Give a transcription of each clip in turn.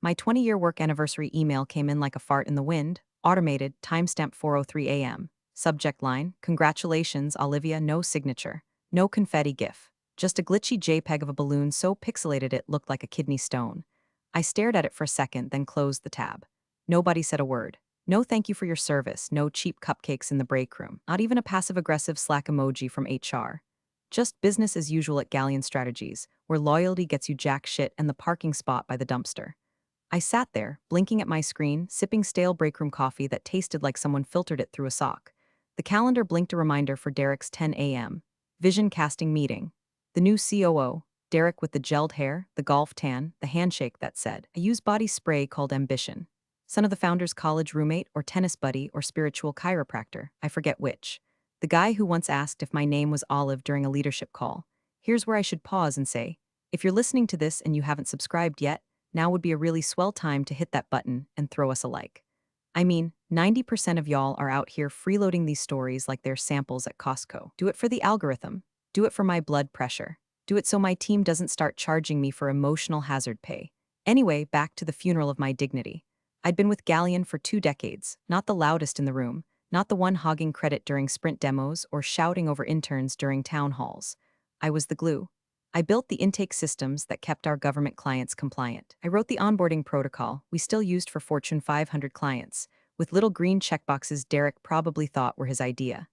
My 20-year work anniversary email came in like a fart in the wind, automated, timestamp 4:03 a.m. Subject line, congratulations, Olivia, no signature. No confetti gif. Just a glitchy JPEG of a balloon so pixelated it looked like a kidney stone. I stared at it for a second, then closed the tab. Nobody said a word. No thank you for your service, no cheap cupcakes in the break room, not even a passive-aggressive Slack emoji from HR. Just business as usual at Galleon Strategies, where loyalty gets you jack shit and the parking spot by the dumpster. I sat there, blinking at my screen, sipping stale breakroom coffee that tasted like someone filtered it through a sock. The calendar blinked a reminder for Derek's 10 a.m. vision casting meeting. The new COO, Derek with the gelled hair, the golf tan, the handshake that said, I use body spray called Ambition. Son of the founder's college roommate or tennis buddy or spiritual chiropractor, I forget which. The guy who once asked if my name was Olive during a leadership call. Here's where I should pause and say, if you're listening to this and you haven't subscribed yet, now would be a really swell time to hit that button and throw us a like. I mean, 90% of y'all are out here freeloading these stories like they're samples at Costco. Do it for the algorithm. Do it for my blood pressure. Do it so my team doesn't start charging me for emotional hazard pay. Anyway, back to the funeral of my dignity. I'd been with Galleon for 2 decades, not the loudest in the room, not the one hogging credit during sprint demos or shouting over interns during town halls. I was the glue. I built the intake systems that kept our government clients compliant. I wrote the onboarding protocol we still used for Fortune 500 clients, with little green checkboxes Derek probably thought were his idea.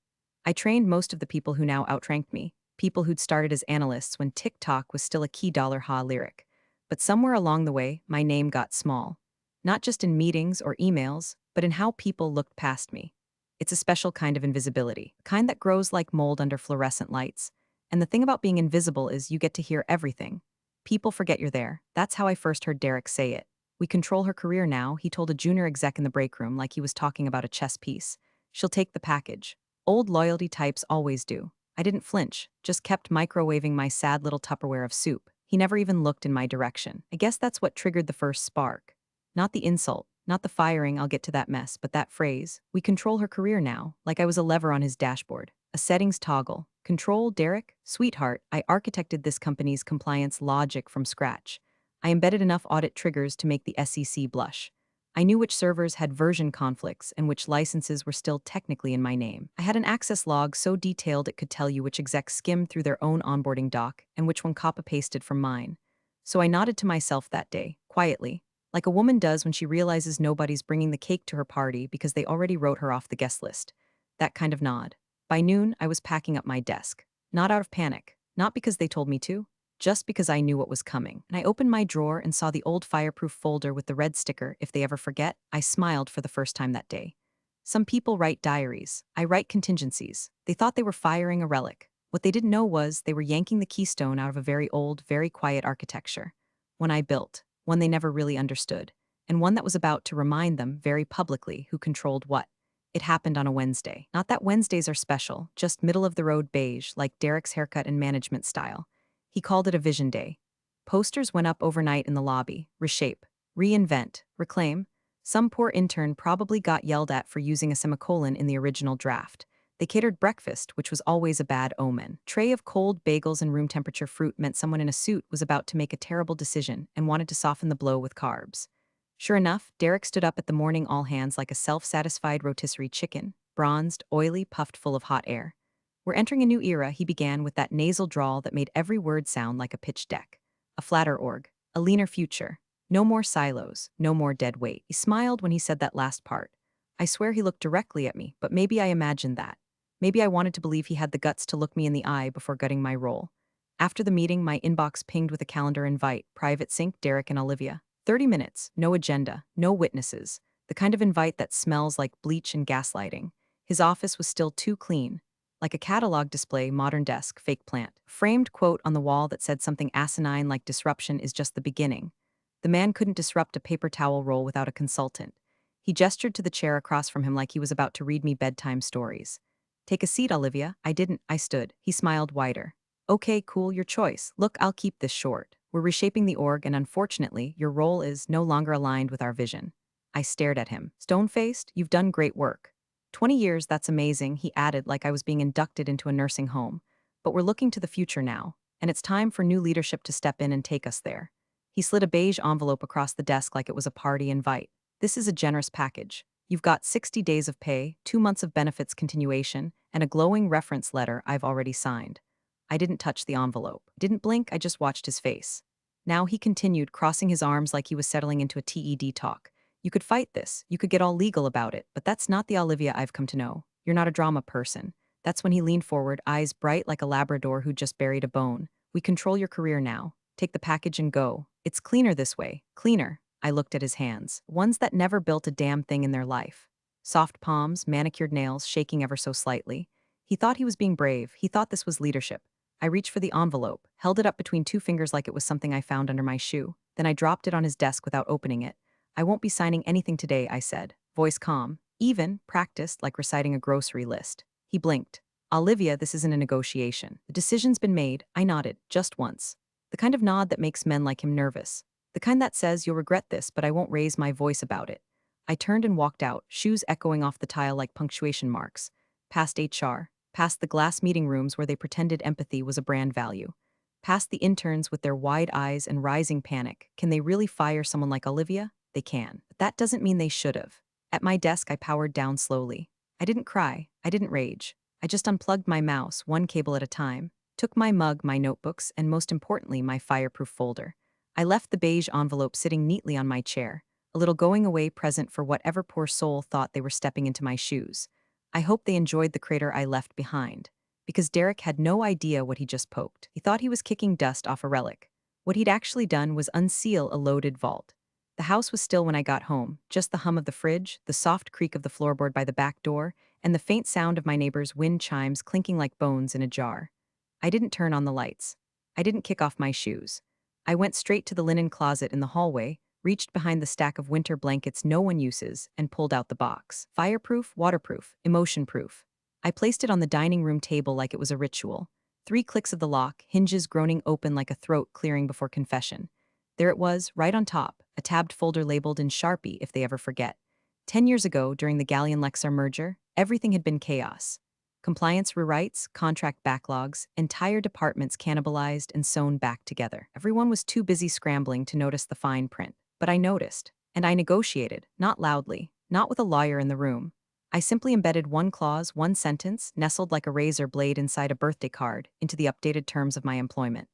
I trained most of the people who now outranked me, people who'd started as analysts when TikTok was still a key dollar ha lyric. But somewhere along the way, my name got small. Not just in meetings or emails, but in how people looked past me. It's a special kind of invisibility, a kind that grows like mold under fluorescent lights. And the thing about being invisible is you get to hear everything. People forget you're there. That's how I first heard Derek say it. We control her career now, he told a junior exec in the break room like he was talking about a chess piece. She'll take the package. Old loyalty types always do. I didn't flinch, just kept microwaving my sad little Tupperware of soup. He never even looked in my direction. I guess that's what triggered the first spark. Not the insult, not the firing, I'll get to that mess, but that phrase, we control her career now, like I was a lever on his dashboard. A settings toggle. Control, Derek? Sweetheart, I architected this company's compliance logic from scratch. I embedded enough audit triggers to make the SEC blush. I knew which servers had version conflicts and which licenses were still technically in my name. I had an access log so detailed it could tell you which execs skimmed through their own onboarding doc and which one copy-pasted from mine. So I nodded to myself that day, quietly, like a woman does when she realizes nobody's bringing the cake to her party because they already wrote her off the guest list. That kind of nod. By noon, I was packing up my desk. Not out of panic, not because they told me to, just because I knew what was coming. And I opened my drawer and saw the old fireproof folder with the red sticker, if they ever forget. I smiled for the first time that day. Some people write diaries. I write contingencies. They thought they were firing a relic. What they didn't know was they were yanking the keystone out of a very old, very quiet architecture. One I built, one they never really understood, and one that was about to remind them very publicly who controlled what. It happened on a Wednesday. Not that Wednesdays are special, just middle-of-the-road beige, like Derek's haircut and management style. He called it a vision day. Posters went up overnight in the lobby. Reshape, reinvent, reclaim. Some poor intern probably got yelled at for using a semicolon in the original draft. They catered breakfast, which was always a bad omen. Tray of cold bagels and room-temperature fruit meant someone in a suit was about to make a terrible decision and wanted to soften the blow with carbs. Sure enough, Derek stood up at the morning all-hands like a self-satisfied rotisserie chicken, bronzed, oily, puffed full of hot air. We're entering a new era, he began with that nasal drawl that made every word sound like a pitch deck. A flatter org, a leaner future. No more silos, no more dead weight. He smiled when he said that last part. I swear he looked directly at me, but maybe I imagined that. Maybe I wanted to believe he had the guts to look me in the eye before gutting my role. After the meeting, my inbox pinged with a calendar invite, private sync, Derek and Olivia. 30 minutes, no agenda, no witnesses. The kind of invite that smells like bleach and gaslighting. His office was still too clean. Like a catalog display, modern desk, fake plant. Framed quote on the wall that said something asinine like disruption is just the beginning. The man couldn't disrupt a paper towel roll without a consultant. He gestured to the chair across from him like he was about to read me bedtime stories. Take a seat, Olivia. I didn't. I stood. He smiled wider. Okay, cool, your choice. Look, I'll keep this short. We're reshaping the org, and unfortunately, your role is no longer aligned with our vision. I stared at him. Stone-faced, you've done great work. 20 years, that's amazing, he added like I was being inducted into a nursing home. But we're looking to the future now, and it's time for new leadership to step in and take us there. He slid a beige envelope across the desk like it was a party invite. This is a generous package. You've got 60 days of pay, 2 months of benefits continuation, and a glowing reference letter I've already signed. I didn't touch the envelope. Didn't blink, I just watched his face. Now he continued, crossing his arms like he was settling into a TED talk. You could fight this, you could get all legal about it, but that's not the Olivia I've come to know. You're not a drama person. That's when he leaned forward, eyes bright like a Labrador who just buried a bone. We control your career now. Take the package and go. It's cleaner this way. Cleaner. I looked at his hands, ones that never built a damn thing in their life. Soft palms, manicured nails, shaking ever so slightly. He thought he was being brave. He thought this was leadership. I reached for the envelope, held it up between two fingers like it was something I found under my shoe. Then I dropped it on his desk without opening it. I won't be signing anything today, I said, voice calm, even, practiced like reciting a grocery list. He blinked. Olivia, this isn't a negotiation. The decision's been made. I nodded, just once. The kind of nod that makes men like him nervous. The kind that says, you'll regret this, but I won't raise my voice about it. I turned and walked out, shoes echoing off the tile like punctuation marks. Past HR, past the glass meeting rooms where they pretended empathy was a brand value. Past the interns with their wide eyes and rising panic. Can they really fire someone like Olivia? They can. But that doesn't mean they should have. At my desk, I powered down slowly. I didn't cry. I didn't rage. I just unplugged my mouse, one cable at a time, took my mug, my notebooks, and most importantly, my fireproof folder. I left the beige envelope sitting neatly on my chair, a little going away present for whatever poor soul thought they were stepping into my shoes. I hope they enjoyed the crater I left behind, because Derek had no idea what he just poked. He thought he was kicking dust off a relic. What he'd actually done was unseal a loaded vault. The house was still when I got home, just the hum of the fridge, the soft creak of the floorboard by the back door, and the faint sound of my neighbor's wind chimes clinking like bones in a jar. I didn't turn on the lights. I didn't kick off my shoes. I went straight to the linen closet in the hallway, reached behind the stack of winter blankets no one uses, and pulled out the box. Fireproof, waterproof, emotion-proof. I placed it on the dining room table like it was a ritual. 3 clicks of the lock, hinges groaning open like a throat clearing before confession. There it was, right on top, a tabbed folder labeled in Sharpie if they ever forget. 10 years ago, during the Galleon-Lexar merger, everything had been chaos. Compliance rewrites, contract backlogs, entire departments cannibalized and sewn back together. Everyone was too busy scrambling to notice the fine print. But I noticed, and I negotiated, not loudly, not with a lawyer in the room. I simply embedded one clause, one sentence, nestled like a razor blade inside a birthday card, into the updated terms of my employment.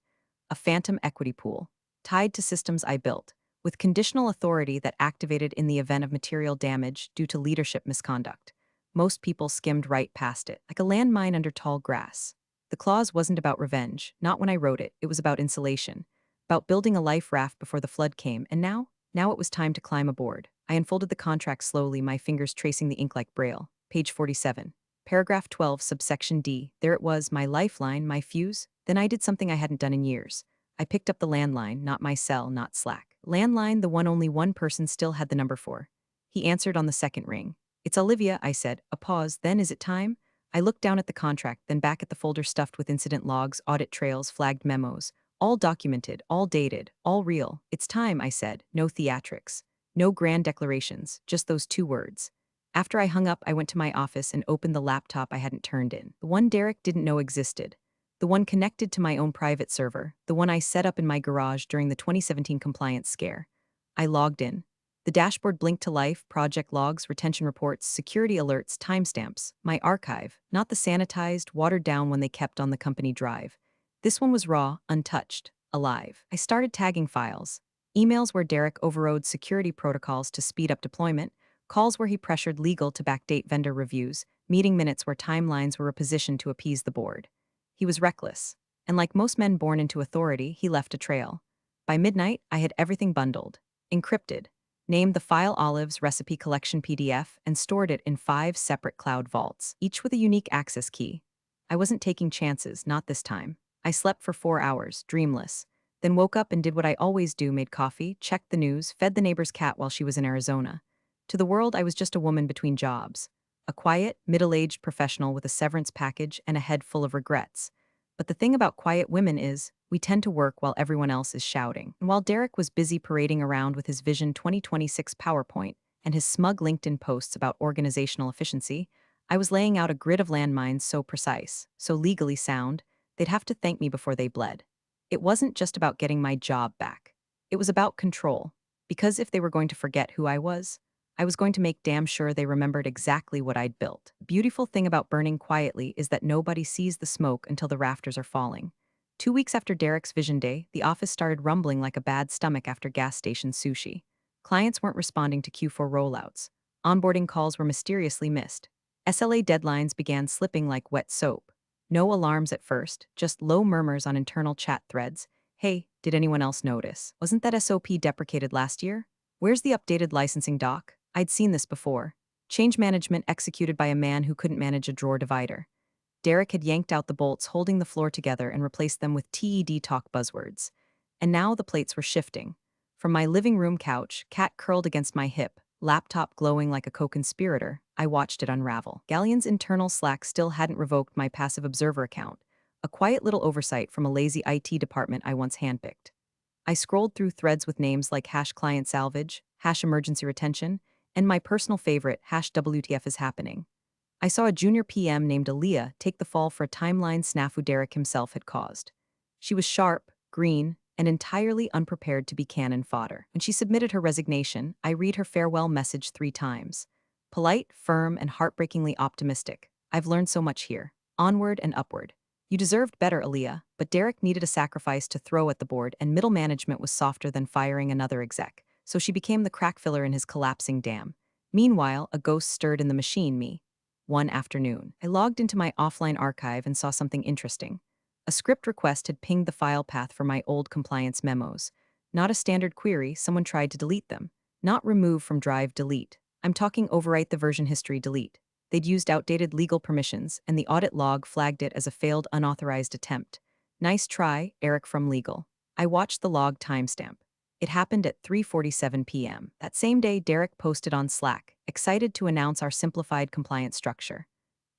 A phantom equity pool, tied to systems I built, with conditional authority that activated in the event of material damage due to leadership misconduct. Most people skimmed right past it, like a landmine under tall grass. The clause wasn't about revenge, not when I wrote it, it was about insulation, about building a life raft before the flood came, and now it was time to climb aboard. I unfolded the contract slowly, my fingers tracing the ink like braille. Page 47. Paragraph 12, subsection D. There it was, my lifeline, my fuse. Then I did something I hadn't done in years. I picked up the landline, not my cell, not Slack. Landline, the one only one person still had the number for. He answered on the second ring. It's Olivia, I said. A pause, then is it time? I looked down at the contract, then back at the folder stuffed with incident logs, audit trails, flagged memos. All documented, all dated, all real. It's time, I said. No theatrics. No grand declarations, just those 2 words. After I hung up, I went to my office and opened the laptop I hadn't turned in. The one Derek didn't know existed. The one connected to my own private server. The one I set up in my garage during the 2017 compliance scare. I logged in. The dashboard blinked to life, project logs, retention reports, security alerts, timestamps. My archive, not the sanitized, watered down one they kept on the company drive. This one was raw, untouched, alive. I started tagging files. Emails where Derek overrode security protocols to speed up deployment, calls where he pressured legal to backdate vendor reviews, meeting minutes where timelines were repositioned to appease the board. He was reckless, and like most men born into authority, he left a trail. By midnight, I had everything bundled, encrypted, named the file Olive's recipe collection PDF, and stored it in 5 separate cloud vaults, each with a unique access key. I wasn't taking chances, not this time. I slept for 4 hours, dreamless, then woke up and did what I always do, made coffee, checked the news, fed the neighbor's cat while she was in Arizona. To the world, I was just a woman between jobs. A quiet, middle-aged professional with a severance package and a head full of regrets. But the thing about quiet women is, we tend to work while everyone else is shouting. And while Derek was busy parading around with his Vision 2026 PowerPoint and his smug LinkedIn posts about organizational efficiency, I was laying out a grid of landmines so precise, so legally sound, they'd have to thank me before they bled. It wasn't just about getting my job back. It was about control. Because if they were going to forget who I was going to make damn sure they remembered exactly what I'd built. The beautiful thing about burning quietly is that nobody sees the smoke until the rafters are falling. 2 weeks after Derek's vision day, the office started rumbling like a bad stomach after gas station sushi. Clients weren't responding to Q4 rollouts. Onboarding calls were mysteriously missed. SLA deadlines began slipping like wet soap. No alarms at first, just low murmurs on internal chat threads. Hey, did anyone else notice? Wasn't that SOP deprecated last year? Where's the updated licensing doc? I'd seen this before. Change management executed by a man who couldn't manage a drawer divider. Derek had yanked out the bolts holding the floor together and replaced them with TED talk buzzwords. And now the plates were shifting. From my living room couch, cat curled against my hip, laptop glowing like a co-conspirator, I watched it unravel. Galleon's internal Slack still hadn't revoked my passive observer account, a quiet little oversight from a lazy IT department I once handpicked. I scrolled through threads with names like #client salvage, #emergency retention, and my personal favorite, #WTF is happening. I saw a junior PM named Olivia take the fall for a timeline snafu Derek himself had caused. She was sharp, green, and entirely unprepared to be cannon fodder. When she submitted her resignation, I read her farewell message 3 times. Polite, firm, and heartbreakingly optimistic. I've learned so much here. Onward and upward. You deserved better, Olivia, but Derek needed a sacrifice to throw at the board, and middle management was softer than firing another exec, so she became the crack filler in his collapsing dam. Meanwhile, a ghost stirred in the machine, me. One afternoon, I logged into my offline archive and saw something interesting. A script request had pinged the file path for my old compliance memos. Not a standard query, someone tried to delete them. Not remove from drive delete. I'm talking overwrite the version history delete. They'd used outdated legal permissions, and the audit log flagged it as a failed unauthorized attempt. Nice try, Eric from legal. I watched the log timestamp. It happened at 3:47 p.m. That same day, Derek posted on Slack, excited to announce our simplified compliance structure.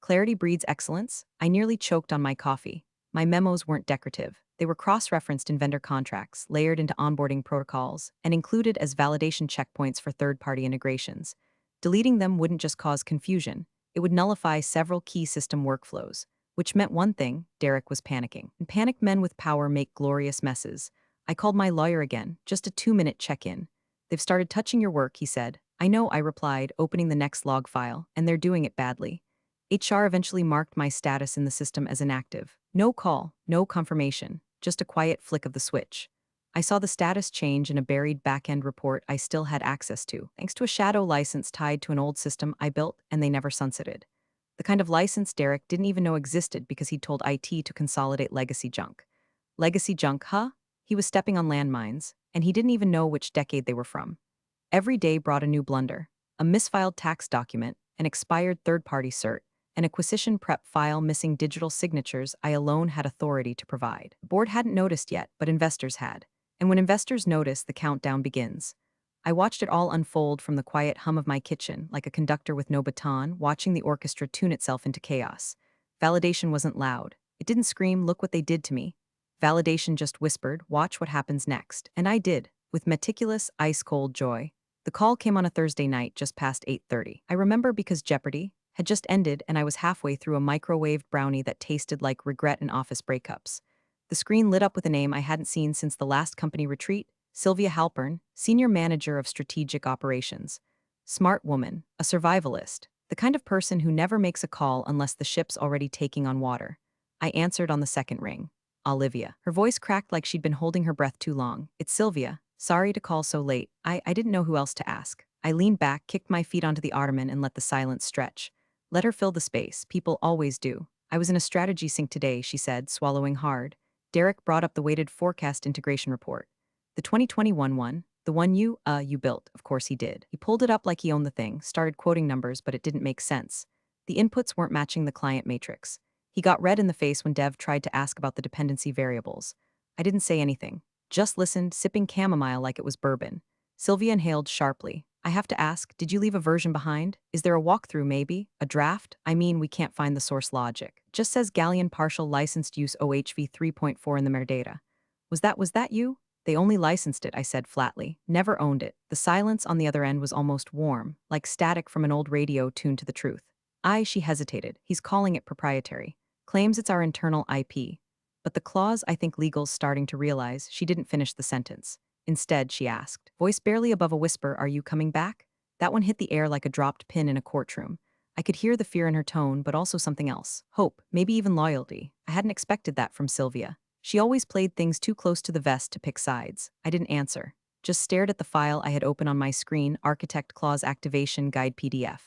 Clarity breeds excellence. I nearly choked on my coffee. My memos weren't decorative. They were cross-referenced in vendor contracts, layered into onboarding protocols, and included as validation checkpoints for third-party integrations. Deleting them wouldn't just cause confusion. It would nullify several key system workflows, which meant one thing: Derek was panicking. And panicked men with power make glorious messes. I called my lawyer again, just a 2-minute check-in. They've started touching your work, he said. I know, I replied, opening the next log file, and they're doing it badly. HR eventually marked my status in the system as inactive. No call, no confirmation, just a quiet flick of the switch. I saw the status change in a buried back-end report I still had access to, thanks to a shadow license tied to an old system I built and they never sunsetted. The kind of license Derek didn't even know existed because he'd told IT to consolidate legacy junk. Legacy junk, huh? He was stepping on landmines, and he didn't even know which decade they were from. Every day brought a new blunder: a misfiled tax document, an expired third-party cert, an acquisition prep file missing digital signatures I alone had authority to provide. The board hadn't noticed yet, but investors had. And when investors notice, the countdown begins. I watched it all unfold from the quiet hum of my kitchen, like a conductor with no baton, watching the orchestra tune itself into chaos. Validation wasn't loud. It didn't scream, "Look what they did to me." Validation just whispered, "Watch what happens next." And I did, with meticulous, ice-cold joy. The call came on a Thursday night just past 8:30. I remember because Jeopardy! Had just ended and I was halfway through a microwaved brownie that tasted like regret and office breakups. The screen lit up with a name I hadn't seen since the last company retreat: Sylvia Halpern, Senior Manager of Strategic Operations. Smart woman, a survivalist, the kind of person who never makes a call unless the ship's already taking on water. I answered on the second ring. Olivia. Her voice cracked like she'd been holding her breath too long. "It's Sylvia. Sorry to call so late. I didn't know who else to ask." I leaned back, kicked my feet onto the ottoman, and let the silence stretch. Let her fill the space. People always do. "I was in a strategy sync today," she said, swallowing hard. Derek brought up the weighted forecast integration report. "The 2021 one, the one you built." Of course he did. He pulled it up like he owned the thing, started quoting numbers, but it didn't make sense. The inputs weren't matching the client matrix. He got red in the face when Dev tried to ask about the dependency variables. I didn't say anything, just listened, sipping chamomile like it was bourbon. Sylvia inhaled sharply. "I have to ask, did you leave a version behind? Is there a walkthrough maybe? A draft? I mean, we can't find the source logic. Just says Galleon partial licensed use OHV 3.4 in the metadata." Was that you?" "They only licensed it," I said flatly. "Never owned it." The silence on the other end was almost warm, like static from an old radio tuned to the truth. She hesitated. "He's calling it proprietary. Claims it's our internal IP. But the clause, I think legal's starting to realize." She didn't finish the sentence. Instead, she asked, voice barely above a whisper, are you coming back? That one hit the air like a dropped pin in a courtroom. I could hear the fear in her tone, but also something else. Hope, maybe even loyalty. I hadn't expected that from Sylvia. She always played things too close to the vest to pick sides. I didn't answer. Just stared at the file I had open on my screen, Architect Clause Activation Guide PDF.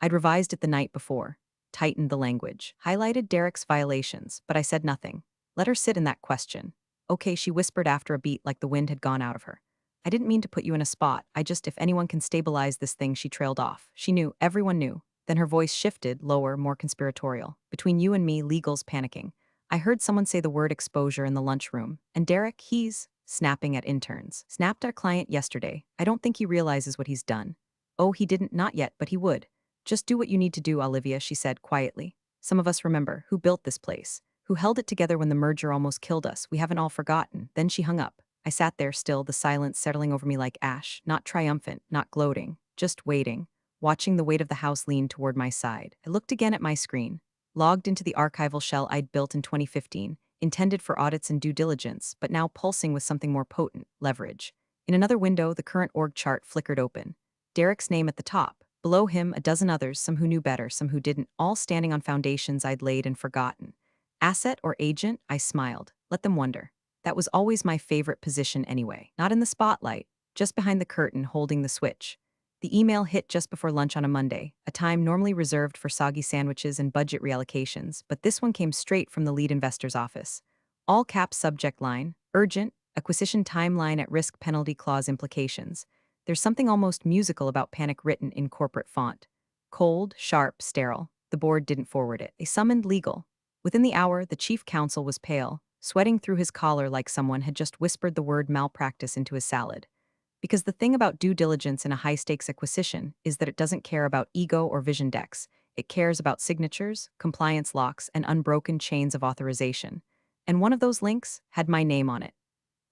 I'd revised it the night before. Tightened the language. Highlighted Derek's violations, but I said nothing. Let her sit in that question. Okay, she whispered after a beat like the wind had gone out of her. I didn't mean to put you in a spot. If anyone can stabilize this thing, she trailed off. She knew, everyone knew. Then her voice shifted, lower, more conspiratorial. Between you and me, legal's panicking. I heard someone say the word exposure in the lunchroom. And Derek, he's snapping at interns. Snapped our client yesterday. I don't think he realizes what he's done. Oh, he didn't, not yet, but he would. Just do what you need to do, Olivia, she said quietly. Some of us remember who built this place, who held it together when the merger almost killed us. We haven't all forgotten. Then she hung up. I sat there still, the silence settling over me like ash, not triumphant, not gloating, just waiting, watching the weight of the house lean toward my side. I looked again at my screen, logged into the archival shell I'd built in 2015, intended for audits and due diligence, but now pulsing with something more potent, leverage. In another window, the current org chart flickered open. Derek's name at the top. Below him, a dozen others, some who knew better, some who didn't, all standing on foundations I'd laid and forgotten. Asset or agent? I smiled. Let them wonder. That was always my favorite position anyway. Not in the spotlight, just behind the curtain holding the switch. The email hit just before lunch on a Monday, a time normally reserved for soggy sandwiches and budget reallocations, but this one came straight from the lead investor's office. All caps subject line, urgent, acquisition timeline at risk penalty clause implications. There's something almost musical about panic written in corporate font. Cold, sharp, sterile. The board didn't forward it. They summoned legal. Within the hour, the chief counsel was pale, sweating through his collar like someone had just whispered the word malpractice into his salad. Because the thing about due diligence in a high-stakes acquisition is that it doesn't care about ego or vision decks. It cares about signatures, compliance locks, and unbroken chains of authorization. And one of those links had my name on it.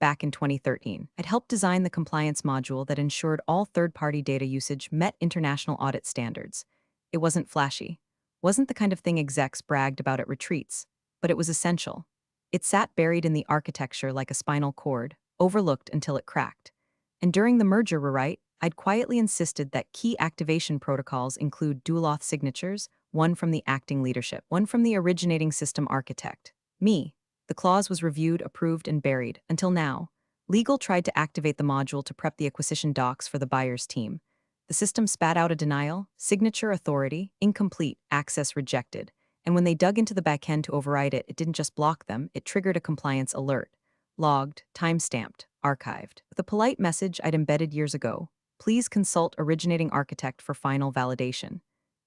Back in 2013, I'd helped design the compliance module that ensured all third-party data usage met international audit standards. It wasn't flashy, wasn't the kind of thing execs bragged about at retreats, but it was essential. It sat buried in the architecture like a spinal cord, overlooked until it cracked. And during the merger rewrite, I'd quietly insisted that key activation protocols include dual auth signatures, one from the acting leadership, one from the originating system architect, me. The clause was reviewed, approved, and buried, until now. Legal tried to activate the module to prep the acquisition docs for the buyer's team. The system spat out a denial, signature authority, incomplete, access rejected. And when they dug into the backend to override it, it didn't just block them, it triggered a compliance alert. Logged, time-stamped, archived. With a polite message I'd embedded years ago, please consult originating architect for final validation.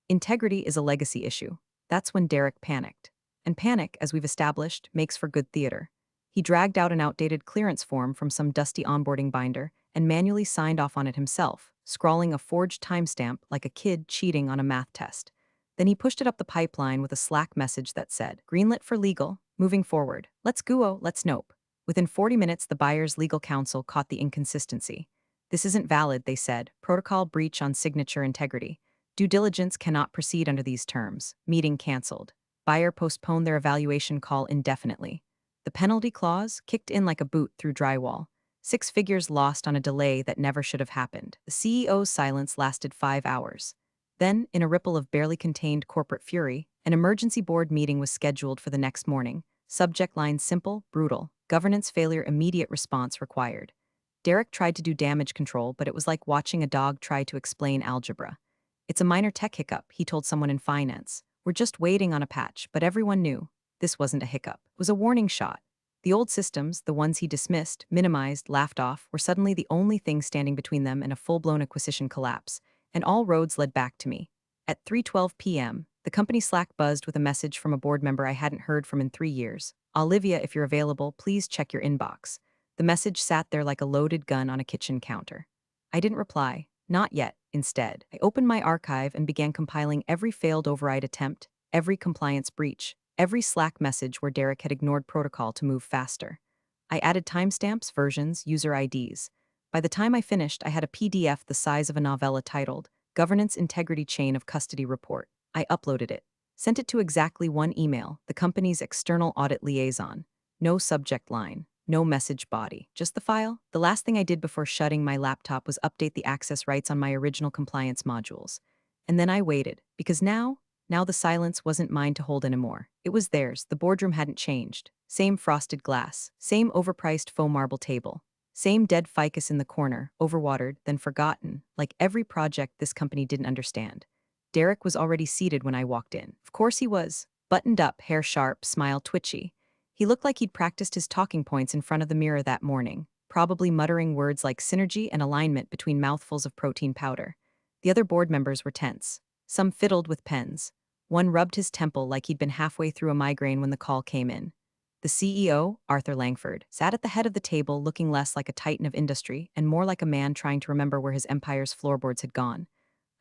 Integrity is a legacy issue. That's when Derek panicked. And panic, as we've established, makes for good theater. He dragged out an outdated clearance form from some dusty onboarding binder and manually signed off on it himself, scrawling a forged timestamp like a kid cheating on a math test. Then he pushed it up the pipeline with a Slack message that said, greenlit for legal, moving forward. Let's go, let's nope. Within 40 minutes, the buyer's legal counsel caught the inconsistency. This isn't valid, they said. Protocol breach on signature integrity. Due diligence cannot proceed under these terms. Meeting canceled. Buyer postponed their evaluation call indefinitely. The penalty clause kicked in like a boot through drywall. 6 figures lost on a delay that never should have happened. The CEO's silence lasted 5 hours. Then, in a ripple of barely contained corporate fury, an emergency board meeting was scheduled for the next morning. Subject line simple, brutal. Governance failure, immediate response required. Derek tried to do damage control, but it was like watching a dog try to explain algebra. It's a minor tech hiccup, he told someone in finance. We're just waiting on a patch, but everyone knew. This wasn't a hiccup. It was a warning shot. The old systems, the ones he dismissed, minimized, laughed off, were suddenly the only thing standing between them and a full-blown acquisition collapse, and all roads led back to me. At 3:12 p.m., the company Slack buzzed with a message from a board member I hadn't heard from in 3 years. Olivia, if you're available, please check your inbox. The message sat there like a loaded gun on a kitchen counter. I didn't reply. Not yet. Instead, I opened my archive and began compiling every failed override attempt, every compliance breach, every Slack message where Derek had ignored protocol to move faster. I added timestamps, versions, user IDs. By the time I finished, I had a PDF the size of a novella titled Governance Integrity Chain of Custody Report. I uploaded it. Sent it to exactly one email, the company's external audit liaison. No subject line. no message body, just the file. The last thing I did before shutting my laptop was update the access rights on my original compliance modules. And then I waited, because now the silence wasn't mine to hold anymore. It was theirs. The boardroom hadn't changed. Same frosted glass, same overpriced faux marble table, same dead ficus in the corner, overwatered, then forgotten, like every project this company didn't understand. Derek was already seated when I walked in. Of course he was. Buttoned up, hair sharp, smile twitchy. He looked like he'd practiced his talking points in front of the mirror that morning, probably muttering words like synergy and alignment between mouthfuls of protein powder. The other board members were tense. Some fiddled with pens. One rubbed his temple like he'd been halfway through a migraine when the call came in. The CEO, Arthur Langford, sat at the head of the table looking less like a titan of industry and more like a man trying to remember where his empire's floorboards had gone.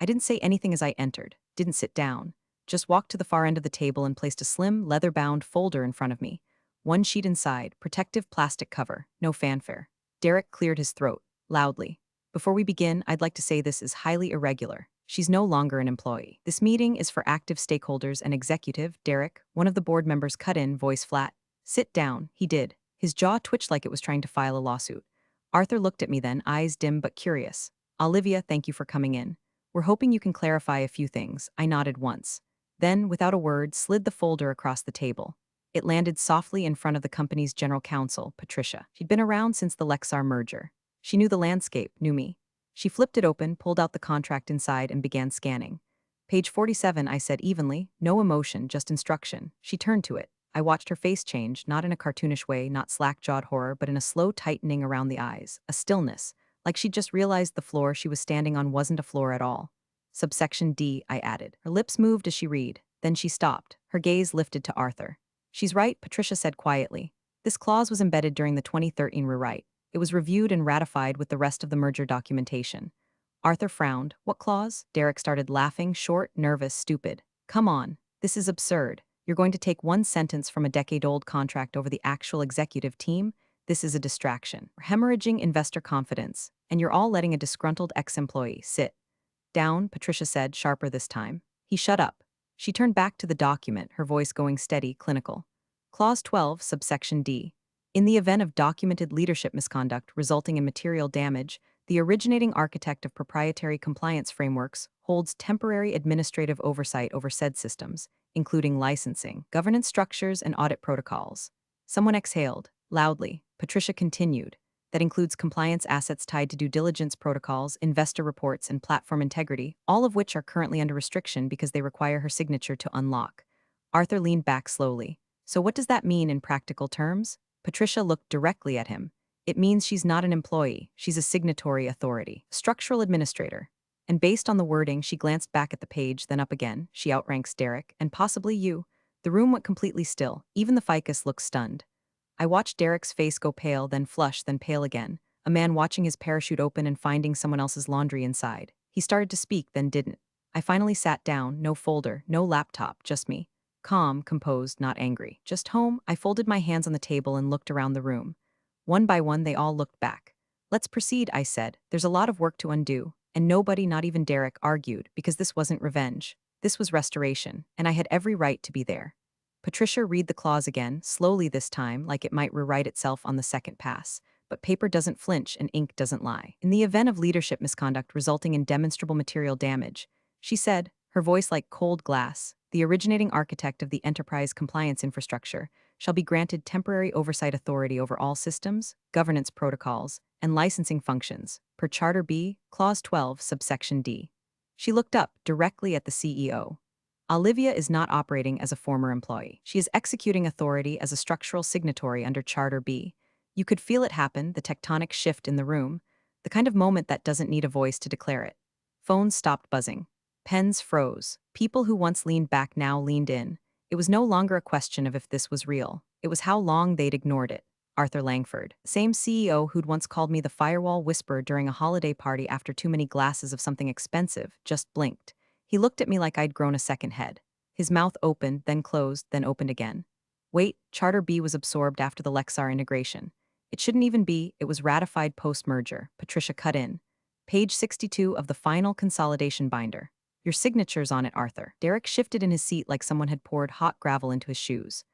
I didn't say anything as I entered, didn't sit down, just walked to the far end of the table and placed a slim, leather-bound folder in front of me. One sheet inside, protective plastic cover, no fanfare. Derek cleared his throat, loudly. Before we begin, I'd like to say this is highly irregular. She's no longer an employee. This meeting is for active stakeholders and executive. Derek, one of the board members, cut in, voice flat. Sit down, he did. His jaw twitched like it was trying to file a lawsuit. Arthur looked at me then, eyes dim but curious. Olivia, thank you for coming in. We're hoping you can clarify a few things. I nodded once. Then, without a word, slid the folder across the table. It landed softly in front of the company's general counsel, Patricia. She'd been around since the Lexar merger. She knew the landscape, knew me. She flipped it open, pulled out the contract inside, and began scanning. Page 47, I said evenly, no emotion, just instruction. She turned to it. I watched her face change, not in a cartoonish way, not slack-jawed horror, but in a slow tightening around the eyes, a stillness, like she'd just realized the floor she was standing on wasn't a floor at all. Subsection D, I added. Her lips moved as she read. Then she stopped. Her gaze lifted to Arthur. She's right, Patricia said quietly. This clause was embedded during the 2013 rewrite. It was reviewed and ratified with the rest of the merger documentation. Arthur frowned. What clause? Derek started laughing, short, nervous, stupid. Come on, this is absurd. You're going to take one sentence from a decade-old contract over the actual executive team? This is a distraction. We're hemorrhaging investor confidence, and you're all letting a disgruntled ex-employee sit down, Patricia said, sharper this time. He shut up. She turned back to the document, her voice going steady, clinical. Clause 12, subsection D. In the event of documented leadership misconduct resulting in material damage, the originating architect of proprietary compliance frameworks holds temporary administrative oversight over said systems, including licensing, governance structures, and audit protocols. Someone exhaled, loudly. Patricia continued. That includes compliance assets tied to due diligence protocols, investor reports, and platform integrity, all of which are currently under restriction because they require her signature to unlock. Arthur leaned back slowly. So what does that mean in practical terms? Patricia looked directly at him. It means she's not an employee, she's a signatory authority, a structural administrator. And based on the wording, she glanced back at the page, then up again. She outranks Derek, and possibly you. The room went completely still. Even the ficus looked stunned. I watched Derek's face go pale, then flush, then pale again. A man watching his parachute open and finding someone else's laundry inside. He started to speak, then didn't. I finally sat down, no folder, no laptop, just me. Calm, composed, not angry. Just home, I folded my hands on the table and looked around the room. One by one, they all looked back. Let's proceed, I said. There's a lot of work to undo. And nobody, not even Derek, argued, because this wasn't revenge. This was restoration, and I had every right to be there. Patricia read the clause again, slowly this time, like it might rewrite itself on the second pass. But paper doesn't flinch and ink doesn't lie. In the event of leadership misconduct resulting in demonstrable material damage, she said, her voice like cold glass, the originating architect of the enterprise compliance infrastructure shall be granted temporary oversight authority over all systems, governance protocols, and licensing functions, per Charter B, Clause 12, subsection D. She looked up directly at the CEO. Olivia is not operating as a former employee. She is executing authority as a structural signatory under Charter B. You could feel it happen, the tectonic shift in the room, the kind of moment that doesn't need a voice to declare it. Phones stopped buzzing. Pens froze. People who once leaned back now leaned in. It was no longer a question of if this was real. It was how long they'd ignored it. Arthur Langford, same CEO who'd once called me the firewall whisperer during a holiday party after too many glasses of something expensive, just blinked. He looked at me like I'd grown a second head. His mouth opened, then closed, then opened again. Wait, Charter B was absorbed after the Lexar integration. It shouldn't even be, it was ratified post-merger. Patricia cut in. Page 62 of the final consolidation binder. Your signature's on it, Arthur. Derek shifted in his seat like someone had poured hot gravel into his shoes.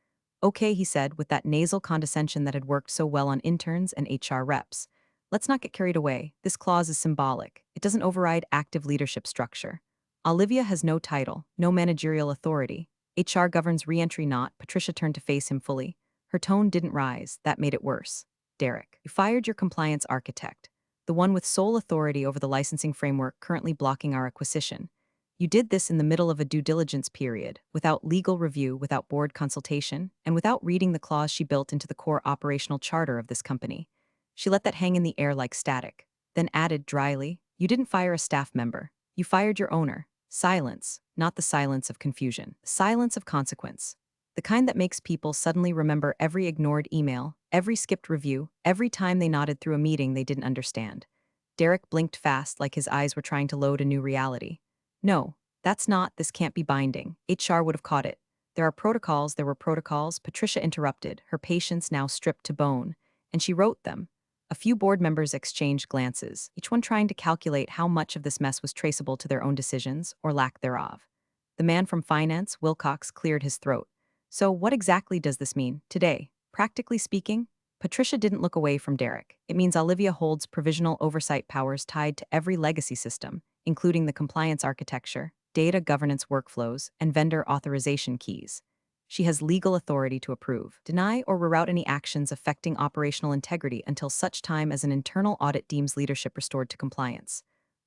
Okay, he said, with that nasal condescension that had worked so well on interns and HR reps. Let's not get carried away. This clause is symbolic. It doesn't override active leadership structure. Olivia has no title, no managerial authority. HR governs re-entry not. Patricia turned to face him fully. Her tone didn't rise. That made it worse. Derek, you fired your compliance architect, the one with sole authority over the licensing framework currently blocking our acquisition. You did this in the middle of a due diligence period, without legal review, without board consultation, and without reading the clause she built into the core operational charter of this company. She let that hang in the air like static, then added dryly, "You didn't fire a staff member. You fired your owner." Silence, not the silence of confusion, silence of consequence. The kind that makes people suddenly remember every ignored email, every skipped review, every time they nodded through a meeting they didn't understand. Derek blinked fast like his eyes were trying to load a new reality. No, that's not, this can't be binding. HR would have caught it. There were protocols, Patricia interrupted, her patience now stripped to bone, and she wrote them. A few board members exchanged glances, each one trying to calculate how much of this mess was traceable to their own decisions, or lack thereof. The man from finance, Wilcox, cleared his throat. So what exactly does this mean, today? Practically speaking, Patricia didn't look away from Derek. It means Olivia holds provisional oversight powers tied to every legacy system, including the compliance architecture, data governance workflows, and vendor authorization keys. She has legal authority to approve, deny, or reroute any actions affecting operational integrity until such time as an internal audit deems leadership restored to compliance.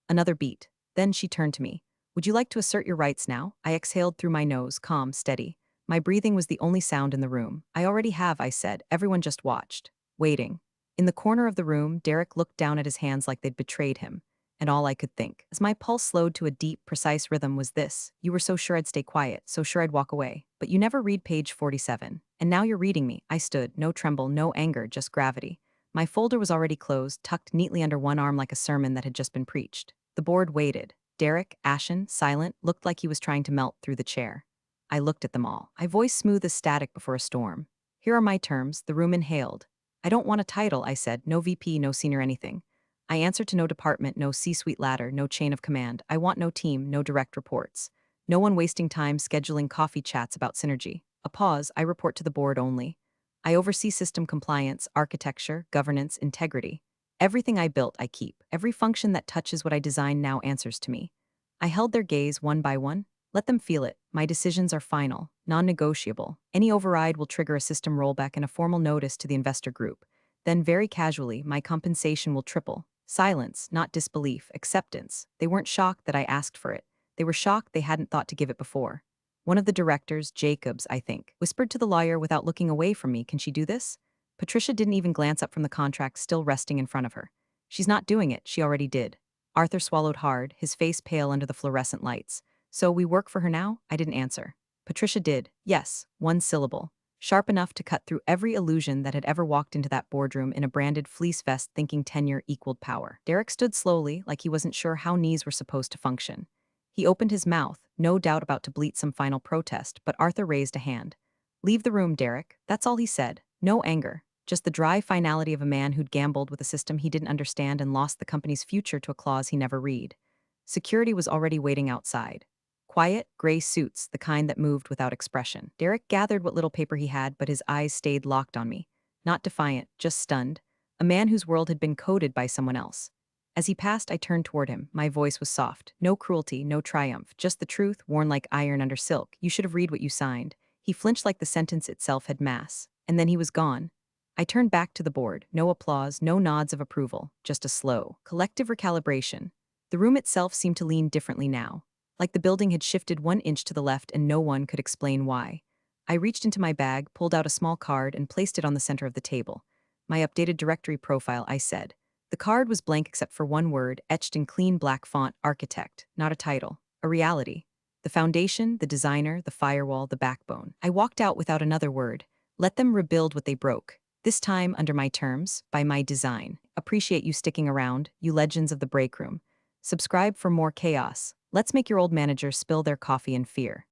Another beat. Then she turned to me. Would you like to assert your rights now? I exhaled through my nose, calm, steady. My breathing was the only sound in the room. I already have, I said. Everyone just watched. Waiting. In the corner of the room, Derek looked down at his hands like they'd betrayed him. And all I could think, as my pulse slowed to a deep, precise rhythm, was this: you were so sure I'd stay quiet, so sure I'd walk away. But you never read page 47. And now you're reading me. I stood, no tremble, no anger, just gravity. My folder was already closed, tucked neatly under one arm like a sermon that had just been preached. The board waited. Derek, ashen, silent, looked like he was trying to melt through the chair. I looked at them all, my voice smooth as static before a storm. Here are my terms, the room inhaled. I don't want a title, I said, no VP, no senior anything. I answer to no department, no C-suite ladder, no chain of command. I want no team, no direct reports. No one wasting time scheduling coffee chats about synergy. A pause, I report to the board only. I oversee system compliance, architecture, governance, integrity. Everything I built, I keep. Every function that touches what I designed now answers to me. I held their gaze one by one. Let them feel it. My decisions are final, non-negotiable. Any override will trigger a system rollback and a formal notice to the investor group. Then, very casually, my compensation will triple. Silence, not disbelief, acceptance. They weren't shocked that I asked for it. They were shocked they hadn't thought to give it before. One of the directors, Jacobs, I think, whispered to the lawyer without looking away from me, "Can she do this?" Patricia didn't even glance up from the contract still resting in front of her. "She's not doing it, she already did." Arthur swallowed hard, his face pale under the fluorescent lights. "So we work for her now?" I didn't answer. Patricia did. Yes, one syllable. Sharp enough to cut through every illusion that had ever walked into that boardroom in a branded fleece vest thinking tenure equaled power. Derek stood slowly, like he wasn't sure how knees were supposed to function. He opened his mouth, no doubt about to bleat some final protest, but Arthur raised a hand. "Leave the room, Derek." That's all he said. No anger. Just the dry finality of a man who'd gambled with a system he didn't understand and lost the company's future to a clause he never read. Security was already waiting outside. Quiet, gray suits, the kind that moved without expression. Derek gathered what little paper he had, but his eyes stayed locked on me. Not defiant, just stunned. A man whose world had been coded by someone else. As he passed, I turned toward him. My voice was soft. No cruelty, no triumph, just the truth, worn like iron under silk. "You should have read what you signed." He flinched like the sentence itself had mass. And then he was gone. I turned back to the board. No applause, no nods of approval, just a slow, collective recalibration. The room itself seemed to lean differently now, like the building had shifted 1 inch to the left and no one could explain why. I reached into my bag, pulled out a small card, and placed it on the center of the table. "My updated directory profile," I said. The card was blank except for one word, etched in clean black font: architect. Not a title, a reality. The foundation, the designer, the firewall, the backbone. I walked out without another word. Let them rebuild what they broke. This time under my terms, by my design. Appreciate you sticking around, you legends of the break room. Subscribe for more chaos. Let's make your old managers spill their coffee in fear.